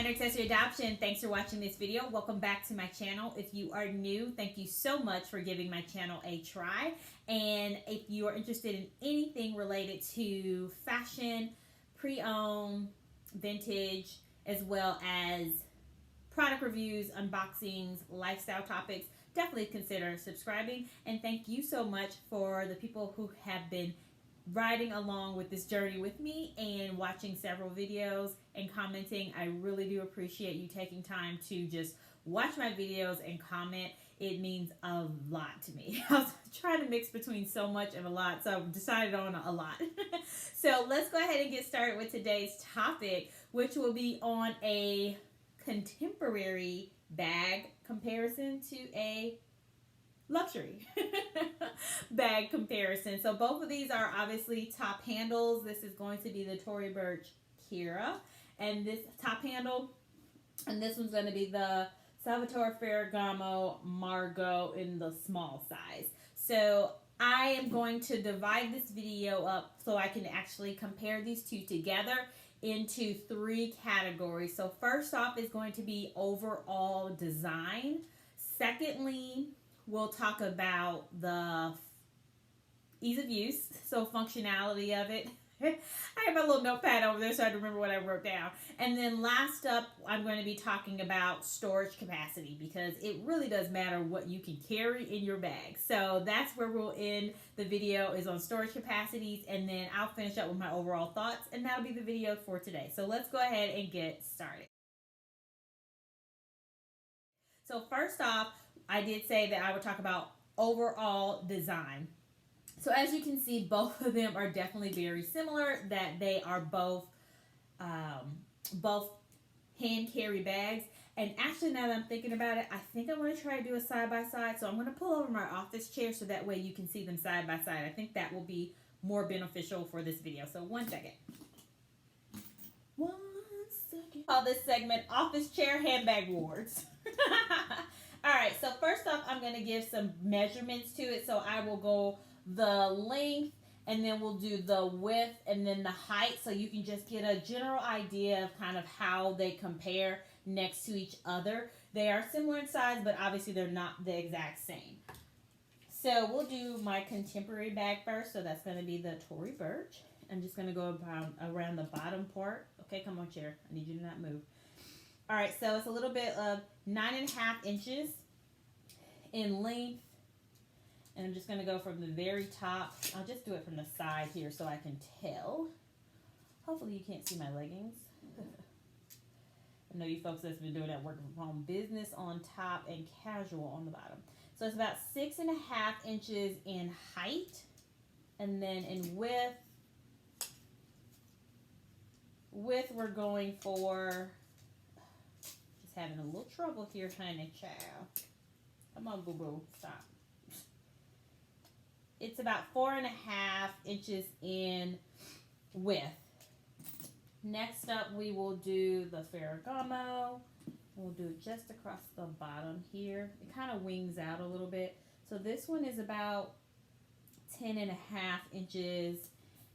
Minor Accessory Adoption. Thanks for watching this video. Welcome back to my channel. If you are new, thank you so much for giving my channel a try. And if you are interested in anything related to fashion, pre-owned, vintage, as well as product reviews, unboxings, lifestyle topics, definitely consider subscribing. And thank you so much for the people who have been riding along with this journey with me and watching several videos and commenting. I really do appreciate you taking time to just watch my videos and comment. It means a lot to me. I was trying to mix between so much and a lot, so I've decided on a lot. So let's go ahead and get started with today's topic, which will be on a contemporary bag comparison to a luxury bag comparison. So both of these are obviously top handles. This is going to be the Tory Burch Kira, and this top handle, and this one's going to be the Salvatore Ferragamo Margot in the small size. So I am going to divide this video up so I can actually compare these two together into three categories. So first off is going to be overall design. Secondly, we'll talk about the ease of use, so functionality of it. I have my little notepad over there so I can remember what I wrote down. And then last up, I'm going to be talking about storage capacity, because it really does matter what you can carry in your bag. So that's where we'll end the video, is on storage capacities, and then I'll finish up with my overall thoughts, and that'll be the video for today. So let's go ahead and get started. So first off, I did say that I would talk about overall design. So as you can see, both of them are definitely very similar, that they are both hand carry bags. And actually, now that I'm thinking about it, I think I'm going to try to do a side-by-side. So I'm going to pull over my office chair so that way you can see them side-by-side. I think that will be more beneficial for this video. So one second. Call this segment Office Chair Handbag Wars. Alright, so first off, I'm going to give some measurements to it. So I will go the length, and then we'll do the width, and then the height, so you can just get a general idea of kind of how they compare next to each other. They are similar in size, but obviously they're not the exact same. So we'll do my contemporary bag first. So that's going to be the Tory Burch. I'm just going to go around the bottom part. Okay, come on, chair. I need you to not move. All right, so it's a little bit of 9.5 inches in length. And I'm just going to go from the very top. I'll just do it from the side here so I can tell. Hopefully you can't see my leggings. I know you folks that's been doing that working from home. Business on top and casual on the bottom. So it's about 6.5 inches in height. And then in width, we're going for, just having a little trouble here, honey child. Come on, boo-boo, stop. It's about 4.5 inches in width. Next up, we will do the Ferragamo. We'll do it just across the bottom here. It kind of wings out a little bit. So this one is about 10.5 inches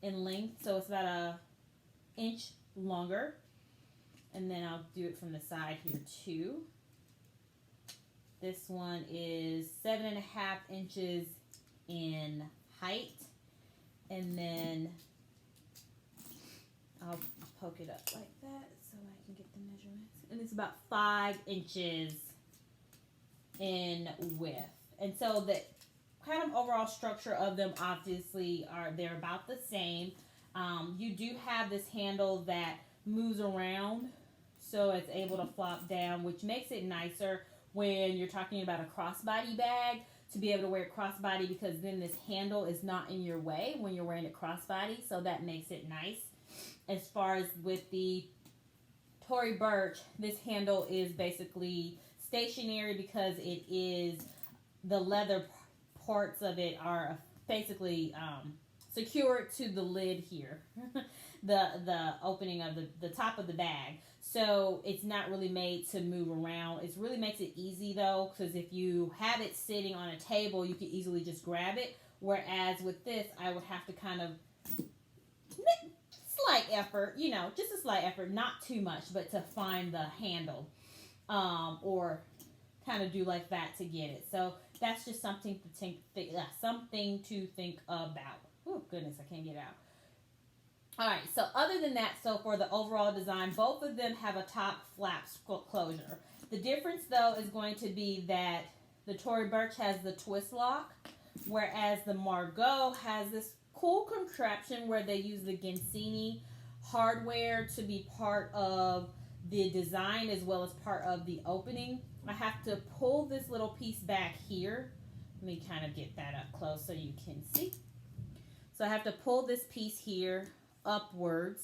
in length. So it's about an inch longer. And then I'll do it from the side here too. This one is 7.5 inches in height, and then I'll poke it up like that so I can get the measurements, and it's about 5 inches in width. And so the kind of overall structure of them obviously they're about the same. You do have this handle that moves around, so it's able to flop down, which makes it nicer when you're talking about a crossbody bag, to be able to wear it crossbody, because then this handle is not in your way when you're wearing it crossbody, so that makes it nice. As far as with the Tory Burch, this handle is basically stationary because it is, the leather parts of it are basically secured to the lid here, the opening of the top of the bag. So it's not really made to move around. It really makes it easy though, because if you have it sitting on a table, you can easily just grab it. Whereas with this, I would have to kind of slight effort, you know, just a slight effort, not too much, but to find the handle, or kind of do like that to get it. So that's just something to think about. Oh goodness, I can't get it out. All right, so other than that, so for the overall design, both of them have a top flap closure. The difference, though, is going to be that the Tory Burch has the twist lock, whereas the Margot has this cool contraption where they use the Gensini hardware to be part of the design as well as part of the opening. I have to pull this little piece back here. Let me kind of get that up close so you can see. So I have to pull this piece here upwards,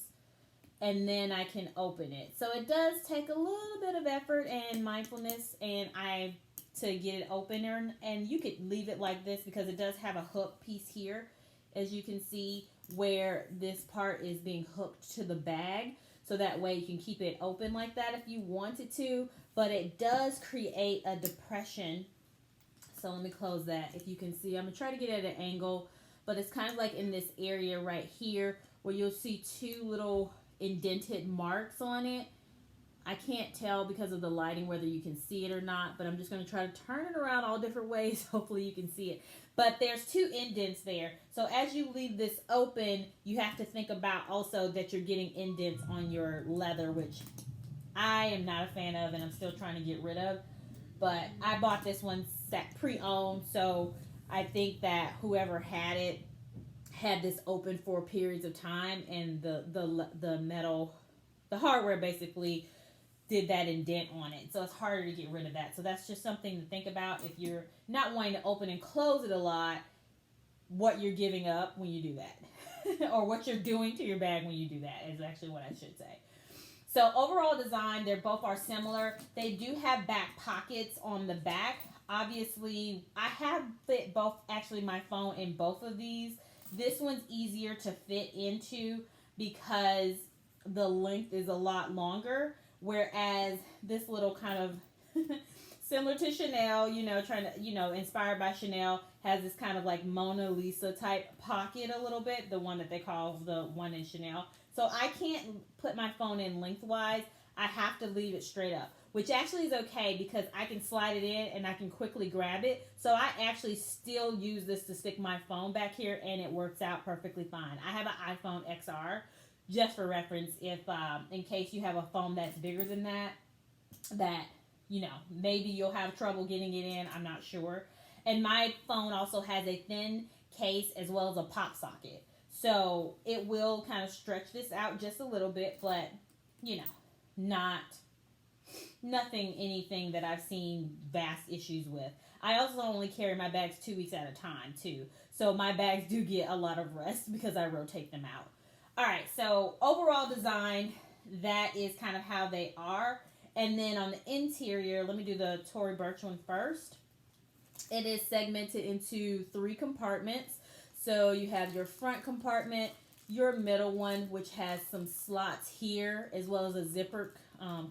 and then I can open it. So it does take a little bit of effort and mindfulness to get it open, and you could leave it like this because it does have a hook piece here, as you can see, where this part is being hooked to the bag, so that way you can keep it open like that if you wanted to, but it does create a depression. So let me close that. If you can see, I'm gonna try to get it at an angle, but it's kind of like in this area right here where you'll see two little indented marks on it. I can't tell because of the lighting whether you can see it or not, but I'm just going to try to turn it around all different ways. Hopefully you can see it. But there's two indents there. So as you leave this open, you have to think about also that you're getting indents on your leather, which I am not a fan of and I'm still trying to get rid of. But I bought this one pre-owned, so I think that whoever had it had this open for periods of time, and the metal, the hardware basically did that indent on it, so it's harder to get rid of that. So that's just something to think about if you're not wanting to open and close it a lot, what you're giving up when you do that or what you're doing to your bag when you do that is actually what I should say. So overall design, they both are similar. They do have back pockets on the back. Obviously I have fit both, actually my phone in both of these. This one's easier to fit into because the length is a lot longer, whereas this little kind of similar to Chanel, inspired by Chanel, has this kind of like Mona Lisa type pocket a little bit, the one that they call the one in Chanel. So I can't put my phone in lengthwise. I have to leave it straight up, which actually is okay because I can slide it in and I can quickly grab it. So I actually still use this to stick my phone back here and it works out perfectly fine. I have an iPhone XR, just for reference, if in case you have a phone that's bigger than that, maybe you'll have trouble getting it in. I'm not sure. And my phone also has a thin case as well as a pop socket. So it will kind of stretch this out just a little bit, but, anything that I've seen vast issues with. I also only carry my bags 2 weeks at a time, too. So my bags do get a lot of rest because I rotate them out. All right, so overall design, that is kind of how they are. And then on the interior, let me do the Tory Burch one first. It is segmented into 3 compartments. So you have your front compartment, your middle one, which has some slots here, as well as a zipper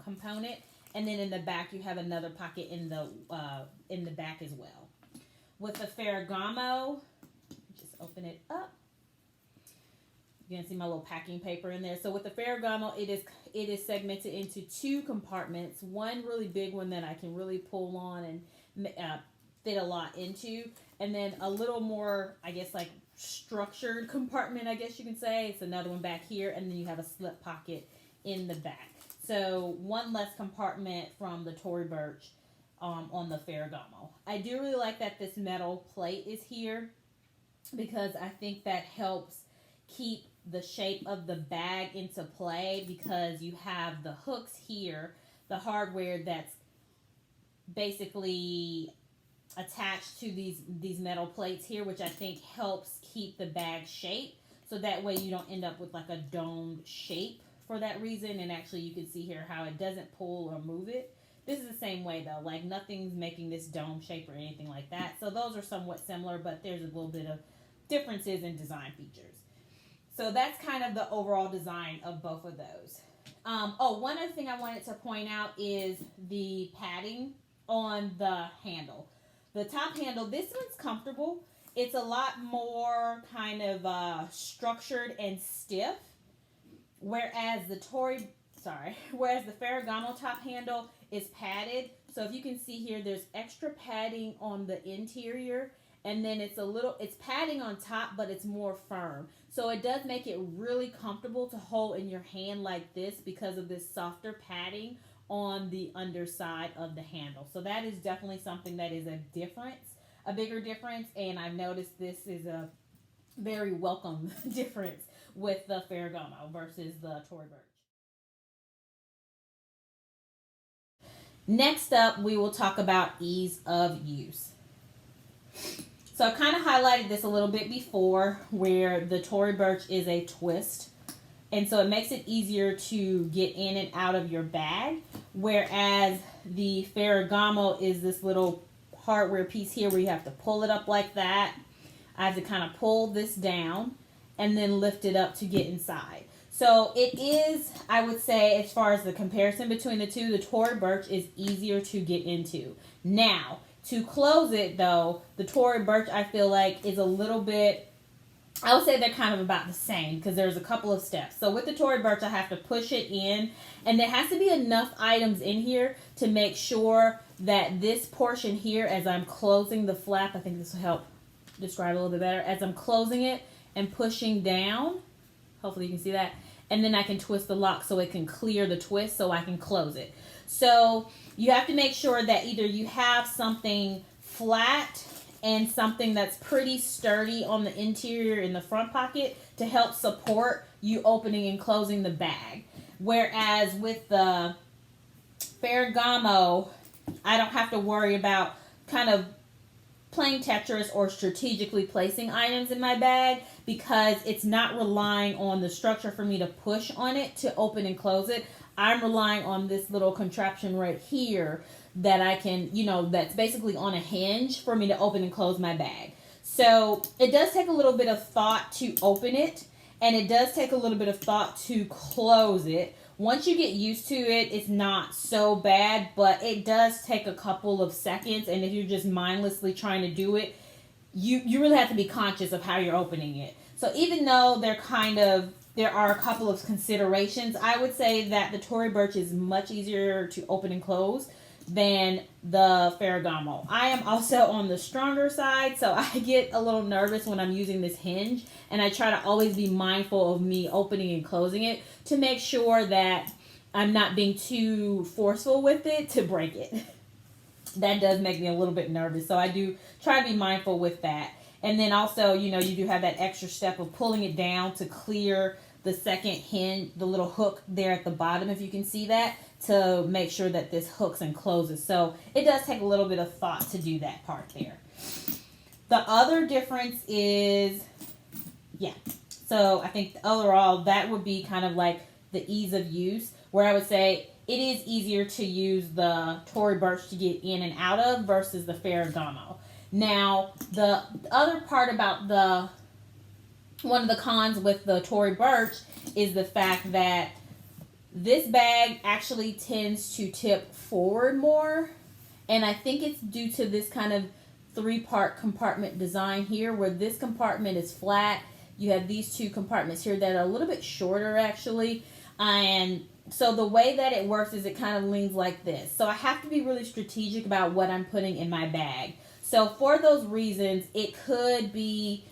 component. And then in the back, you have another pocket in the back as well. With the Ferragamo, just open it up. You can see my little packing paper in there. So with the Ferragamo, it is segmented into 2 compartments. One really big one that I can really pull on and fit a lot into. And then a little more, I guess, like structured compartment, I guess you can say. It's another one back here. And then you have a slip pocket in the back. So one less compartment from the Tory Burch on the Ferragamo. I do really like that this metal plate is here because I think that helps keep the shape of the bag into play because you have the hooks here, the hardware that's basically attached to these metal plates here, which I think helps keep the bag shape, so that way you don't end up with like a domed shape for that reason. And actually you can see here how it doesn't pull or move it. This is the same way though, like nothing's making this dome shape or anything like that. So those are somewhat similar, but there's a little bit of differences in design features. So that's kind of the overall design of both of those. One other thing I wanted to point out is the padding on the handle. The top handle, this one's comfortable. It's a lot more kind of structured and stiff. whereas the Ferragamo top handle is padded. So if you can see here, there's extra padding on the interior, and then it's padding on top, but it's more firm. So it does make it really comfortable to hold in your hand like this because of this softer padding on the underside of the handle. So that is definitely something that is a bigger difference, and I've noticed this is a very welcome difference with the Ferragamo versus the Tory Burch. Next up, we will talk about ease of use. So I kind of highlighted this a little bit before, where the Tory Burch is a twist, and so it makes it easier to get in and out of your bag, whereas the Ferragamo is this little hardware piece here where you have to pull it up like that. I have to kind of pull this down and then lift it up to get inside. So it is, I would say, as far as the comparison between the two, the Tory Burch is easier to get into. Now, to close it though, the Tory Burch I feel like is a little bit, I would say they're kind of about the same because there's a couple of steps. So with the Tory Burch, I have to push it in, and there has to be enough items in here to make sure that this portion here, as I'm closing the flap, I think this will help describe a little bit better, as I'm closing it and pushing down, hopefully you can see that, and then I can twist the lock so it can clear the twist so I can close it. So you have to make sure that either you have something flat and something that's pretty sturdy on the interior in the front pocket to help support you opening and closing the bag. Whereas with the Ferragamo, I don't have to worry about kind of playing Tetris or strategically placing items in my bag because it's not relying on the structure for me to push on it to open and close it. I'm relying on this little contraption right here that I can, that's basically on a hinge for me to open and close my bag. So it does take a little bit of thought to open it, and it does take a little bit of thought to close it. Once you get used to it, it's not so bad, but it does take a couple of seconds, and if you're just mindlessly trying to do it, you really have to be conscious of how you're opening it. So even though there are a couple of considerations, I would say that the Tory Burch is much easier to open and close than the Ferragamo. I am also on the stronger side, so I get a little nervous when I'm using this hinge, and I try to always be mindful of me opening and closing it to make sure that I'm not being too forceful with it to break it. That does make me a little bit nervous, so I do try to be mindful with that. And then also, you do have that extra step of pulling it down to clear the second hinge, the little hook there at the bottom, if you can see that, to make sure that this hooks and closes. So it does take a little bit of thought to do that part there. The other difference is, so I think overall that would be kind of like the ease of use, where I would say it is easier to use the Tory Burch to get in and out of versus the Ferragamo. Now, the other part about one of the cons with the Tory Burch is the fact that this bag actually tends to tip forward more, and I think it's due to this kind of three-part compartment design here, where this compartment is flat. You have these two compartments here that are a little bit shorter actually, and so the way that it works is it kind of leans like this. So I have to be really strategic about what I'm putting in my bag. So for those reasons, it could be,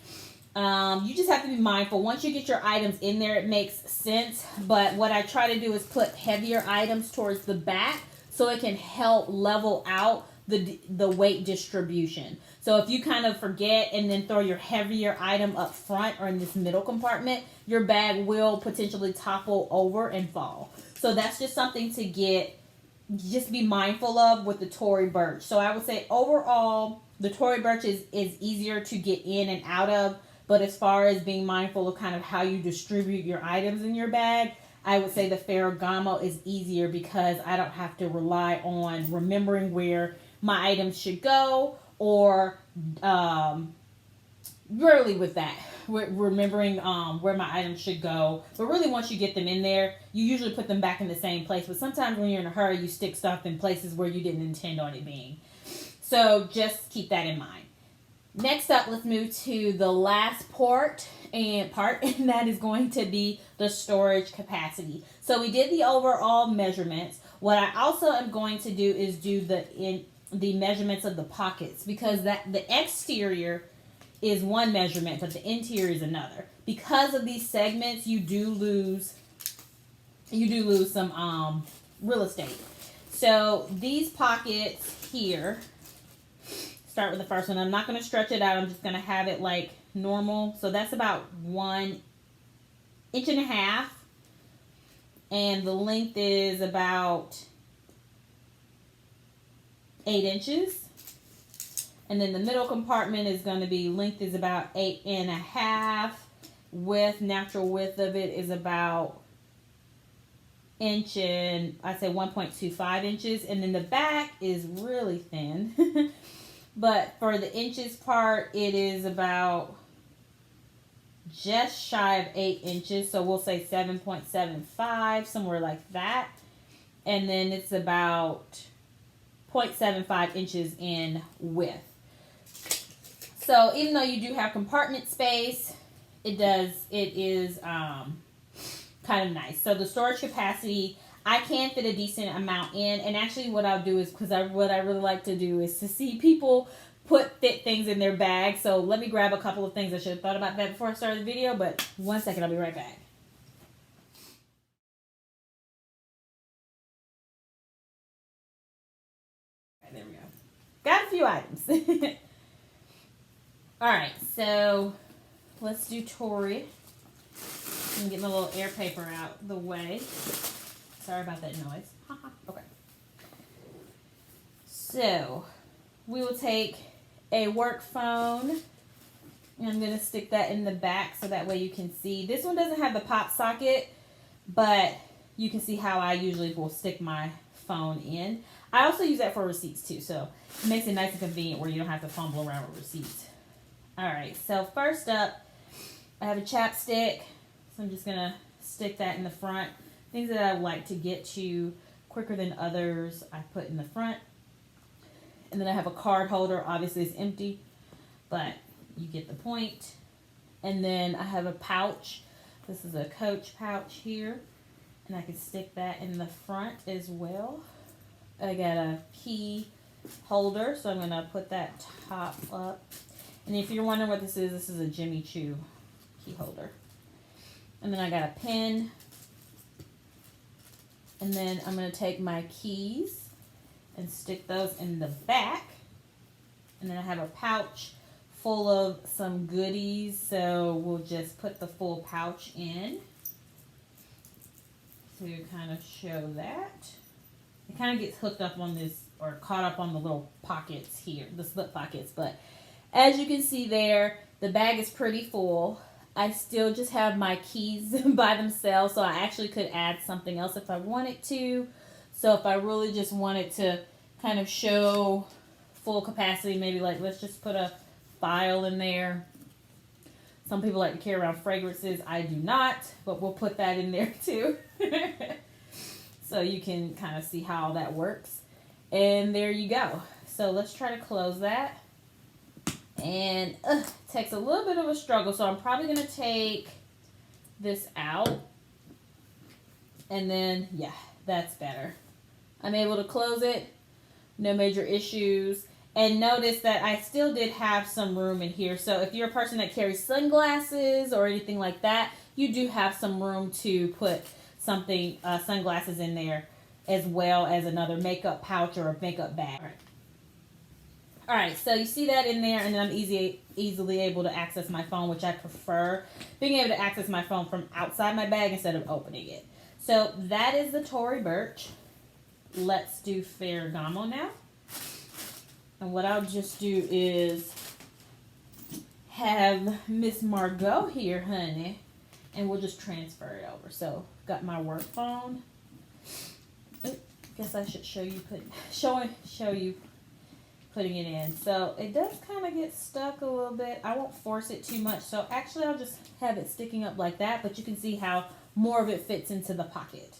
you just have to be mindful. Once you get your items in there, it makes sense. But what I try to do is put heavier items towards the back so it can help level out the weight distribution. So if you kind of forget and then throw your heavier item up front or in this middle compartment, your bag will potentially topple over and fall. So that's just something to just be mindful of with the Tory Burch. So I would say overall, the Tory Burch is easier to get in and out of, but as far as being mindful of kind of how you distribute your items in your bag, I would say the Ferragamo is easier because I don't have to rely on remembering where my items should go, or rarely with that, remembering where my items should go. But really, once you get them in there, you usually put them back in the same place. But sometimes when you're in a hurry, you stick stuff in places where you didn't intend on it being. So just keep that in mind. Next up, let's move to the last part, and that is going to be the storage capacity. So we did the overall measurements. What I also am going to do is do the measurements of the pockets, because the exterior is one measurement, but the interior is another. Because of these segments, you do lose some real estate. So these pockets here, start with the first one. I'm not going to stretch it out. I'm just going to have it like normal. So that's about 1.5 inches. And the length is about 8 inches. And then the middle compartment is going to be, length is about 8.5. Natural width of it is about inch and I'd say 1.25 inches. And then the back is really thin. But for the inches part, it is about just shy of 8 inches. So we'll say 7.75, somewhere like that. And then it's about 0.75 inches in width. So even though you do have compartment space, it is kind of nice. So the storage capacity, I can fit a decent amount in. And actually what I'll do is, because what I really like to do is to see people fit things in their bag. So let me grab a couple of things. I should have thought about that before I started the video, but 1 second, I'll be right back. All right, there we go. Got a few items. All right, so let's do Tory. I'm getting a little air paper out the way. Sorry about that noise. Okay. So we will take a work phone, and I'm going to stick that in the back so that way you can see. This one doesn't have the pop socket, but you can see how I usually will stick my phone in. I also use that for receipts too, so it makes it nice and convenient where you don't have to fumble around with receipts. All right, so first up, I have a chapstick, so I'm just going to stick that in the front. Things that I like to get to quicker than others, I put in the front. And then I have a card holder. Obviously, it's empty, but you get the point. And then I have a pouch. This is a Coach pouch here, and I can stick that in the front as well. I got a key holder, so I'm going to put that top up. And if you're wondering what this is a Jimmy Choo key holder. And then I got a pen. And then I'm going to take my keys and stick those in the back. And then I have a pouch full of some goodies, so we'll just put the full pouch in to kind of show that. It kind of gets hooked up on this, or caught up on the little pockets here, the slip pockets, but as you can see there, the bag is pretty full. I still just have my keys by themselves, so I actually could add something else if I wanted to. So if I really just wanted to kind of show full capacity, maybe like let's just put a file in there. Some people like to carry around fragrances. I do not, but we'll put that in there too. So you can kind of see how that works. And there you go. So let's try to close that. And it takes a little bit of a struggle, so I'm probably going to take this out. And then, yeah, that's better. I'm able to close it. No major issues. And notice that I still did have some room in here. So if you're a person that carries sunglasses or anything like that, you do have some room to put something, sunglasses in there, as well as another makeup pouch or a makeup bag. All right, so you see that in there, and then I'm easily able to access my phone, which I prefer, being able to access my phone from outside my bag instead of opening it. So that is the Tory Burch. Let's do Ferragamo now. And what I'll just do is have Miss Margot here, honey, and we'll just transfer it over. So got my work phone. Guess I should show you putting it in. So it does kind of get stuck a little bit. I won't force it too much. So actually I'll just have it sticking up like that, but you can see how more of it fits into the pocket.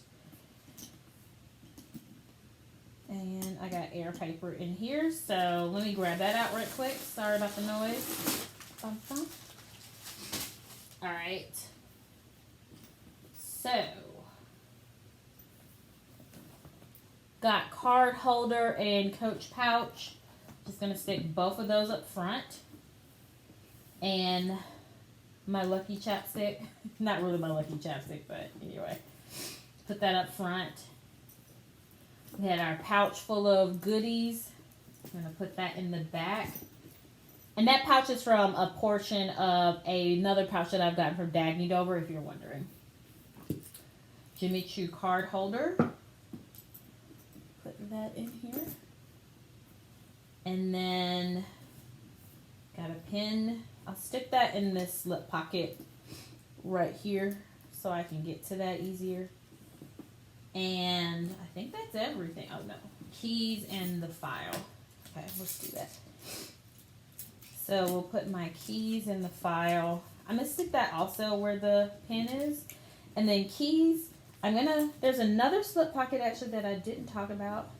And I got air paper in here, so let me grab that out right quick. Sorry about the noise. All right. So, got card holder and Coach pouch. Just gonna stick both of those up front. And my lucky chapstick. Not really my lucky chapstick, but anyway. Put that up front. We had our pouch full of goodies. I'm going to put that in the back. And that pouch is from a portion of another pouch that I've gotten from Dagny Dover, if you're wondering. Jimmy Choo card holder. Put that in here. And then got a pin. I'll stick that in this slip pocket right here so I can get to that easier. And I think that's everything. Oh no, keys and the file. Okay, let's do that. So we'll put my keys in the file. I'm gonna stick that also where the pin is. And then keys, there's another slip pocket actually that I didn't talk about.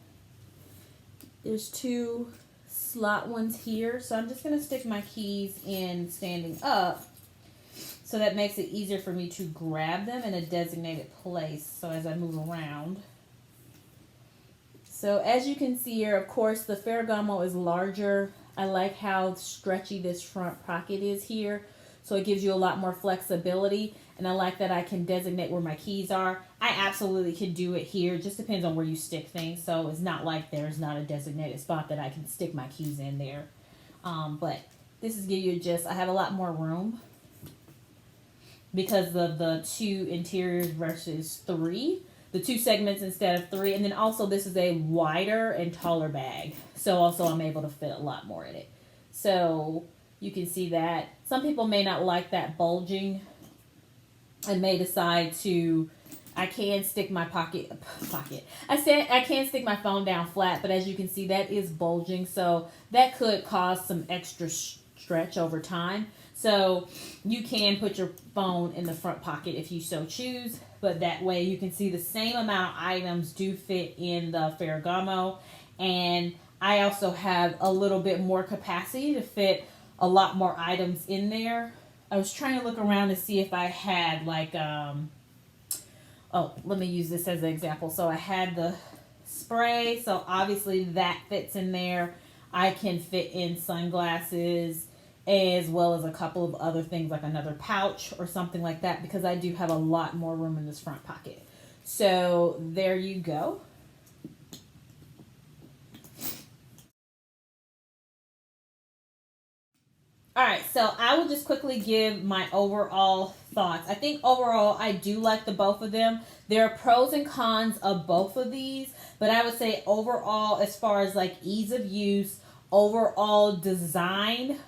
There's two slot ones here. So I'm just gonna stick my keys in standing up. So that makes it easier for me to grab them in a designated place. So as I move around. So as you can see here, of course, the Ferragamo is larger. I like how stretchy this front pocket is here. So it gives you a lot more flexibility. And I like that I can designate where my keys are. I absolutely can do it here. It just depends on where you stick things. So it's not like there's not a designated spot that I can stick my keys in there. But this is give you I have a lot more room. Because of the two interiors versus three. The two segments instead of three. And then also this is a wider and taller bag. So also I'm able to fit a lot more in it. So you can see that. Some people may not like that bulging. And may decide to, I can stick my I can stick my phone down flat. But as you can see, that is bulging. So that could cause some extra stretch over time. So you can put your phone in the front pocket if you so choose, but that way you can see the same amount of items do fit in the Ferragamo. And I also have a little bit more capacity to fit a lot more items in there. I was trying to look around to see if I had like, let me use this as an example. So I had the spray, so obviously that fits in there. I can fit in sunglasses, as well as a couple of other things like another pouch or something like that, because I do have a lot more room in this front pocket. So there you go. All right, so I will just quickly give my overall thoughts. I think overall I do like the both of them. There are pros and cons of both of these, but I would say overall, as far as like ease of use, overall design,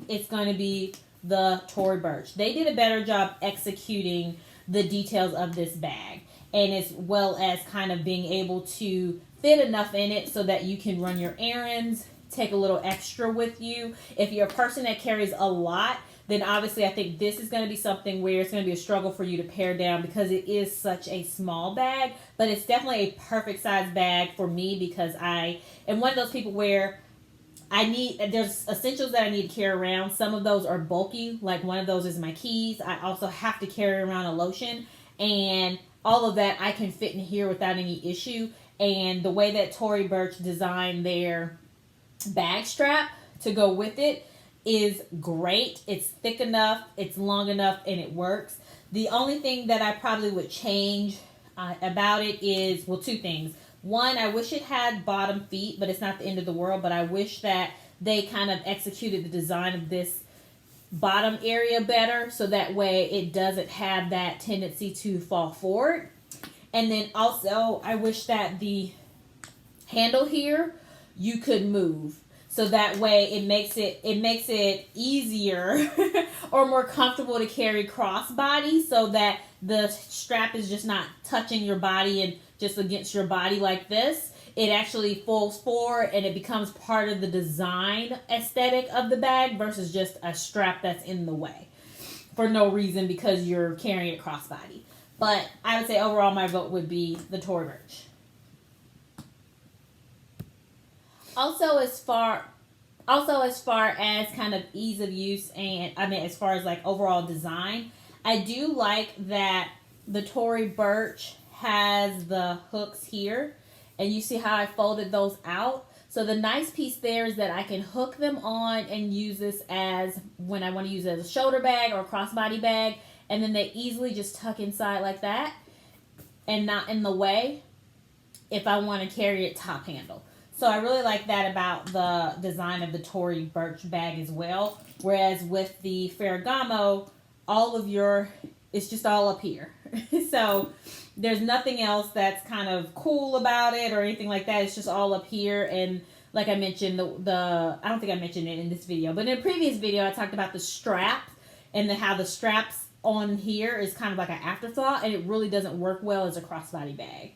it's going to be the Tory Burch. They did a better job executing the details of this bag, and as well as kind of being able to fit enough in it so that you can run your errands, take a little extra with you. If you're a person that carries a lot, then obviously I think this is going to be something where it's going to be a struggle for you to pare down because it is such a small bag, but it's definitely a perfect size bag for me because I am one of those people where there's essentials that I need to carry around. Some of those are bulky, like one of those is my keys. I also have to carry around a lotion, and all of that I can fit in here without any issue. And the way that Tory Burch designed their bag strap to go with it is great. It's thick enough, it's long enough, and it works. The only thing that I probably would change about it is, well, two things. One, I wish it had bottom feet, but it's not the end of the world. But I wish that they kind of executed the design of this bottom area better, so that way it doesn't have that tendency to fall forward. And then also, I wish that the handle here, you could move. So that way it makes it easier or more comfortable to carry crossbody, so that the strap is just not touching your body and just against your body like this. It actually folds forward and it becomes part of the design aesthetic of the bag versus just a strap that's in the way for no reason because you're carrying it crossbody. But I would say overall my vote would be the Tory Burch. Also, as far as kind of ease of use, and I mean, as far as like overall design, I do like that the Tory Burch has the hooks here, and you see how I folded those out. So the nice piece there is that I can hook them on and use this as when I want to use it as a shoulder bag or a crossbody bag, and then they easily just tuck inside like that and not in the way if I want to carry it top handle. So I really like that about the design of the Tory Burch bag as well. Whereas with the Ferragamo, it's just all up here. So there's nothing else that's kind of cool about it or anything like that. It's just all up here. And like I mentioned, I don't think I mentioned it in this video, but in a previous video, I talked about the straps and how the straps on here is kind of like an afterthought, and it really doesn't work well as a crossbody bag.